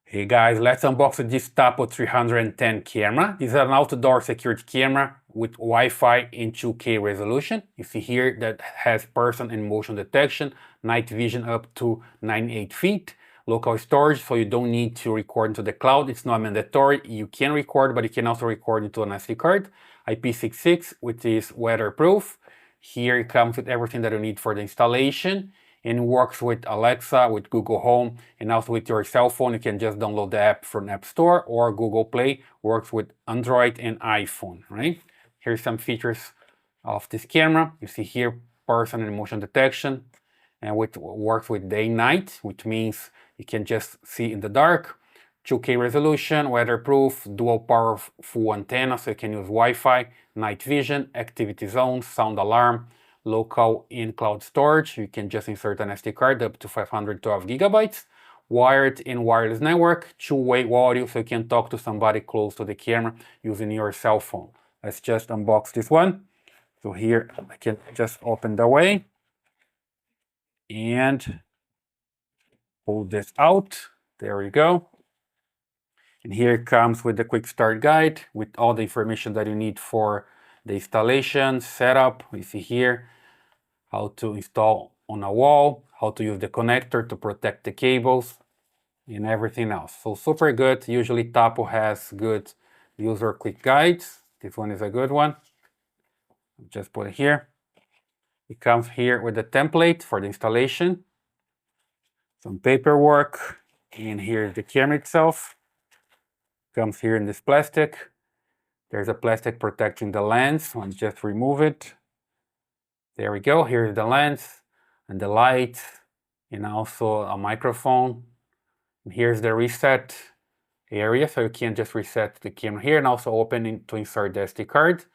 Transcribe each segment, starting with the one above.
Hey guys, let's unbox this Tapo C310 camera. This is an outdoor security camera with Wi-Fi and 2K resolution. You see here that has person and motion detection, night vision up to 98 feet, local storage, so you don't need to record into the cloud. It's not mandatory. You can record, but you can also record into an SD card. IP66, which is weatherproof. Here it comes with everything that you need for the installation. And works with Alexa, with Google Home, and also with your cell phone. You can just download the app from App Store or Google Play. Works with Android and iPhone, right? Here's some features of this camera. You see here person and motion detection, and works with day night, which means you can just see in the dark. 2K resolution, weatherproof, dual powerful antenna, so you can use Wi-Fi, night vision, activity zone, sound alarm, local and cloud storage. You can just insert an SD card up to 512 gigabytes. Wired and wireless network, two-way audio, so you can talk to somebody close to the camera using your cell phone. Let's just unbox this one. So here I can just open the way and pull this out. There we go. And here it comes with the quick start guide with all the information that you need for the installation, setup. We see here how to install on a wall, how to use the connector to protect the cables, and everything else. So super good. Usually Tapo has good user quick guides. This one is a good one. Just put it here. It comes here with the template for the installation, some paperwork, and here's the camera itself. Comes here in this plastic. There's a plastic protecting the lens. Let's just remove it. There we go. Here's the lens and the light, and also a microphone. And here's the reset area, so you can just reset the camera here, and also open it to insert the SD card.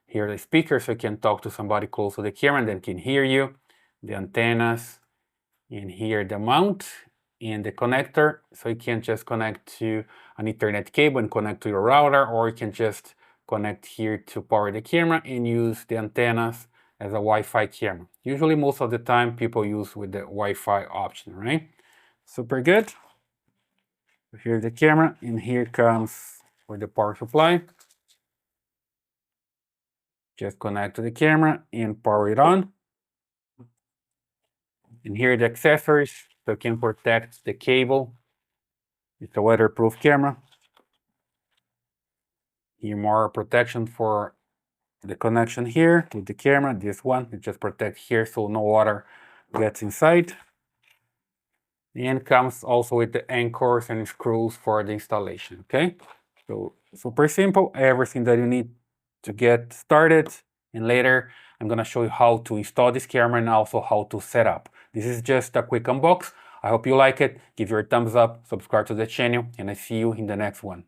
Here are the speakers, so you can talk to somebody close to the camera and then can hear you. The antennas, and here the mount and the connector, so you can just connect to an Ethernet cable and connect to your router, or you can just connect here to power the camera and use the antennas as a Wi-Fi camera. Usually most of the time people use with the Wi-Fi option, right? Super good. Here's the camera, and here comes with the power supply. Just connect to the camera and power it on. And here are the accessories, so you can protect the cable. It's a weatherproof camera. Here more protection for the connection here with the camera. This one, it just protects here so no water gets inside. And comes also with the anchors and screws for the installation, okay? So super simple, everything that you need to get started. And later I'm gonna show you how to install this camera and also how to set up. This is just a quick unbox. I hope you like it. Give your thumbs up, subscribe to the channel, and I see you in the next one.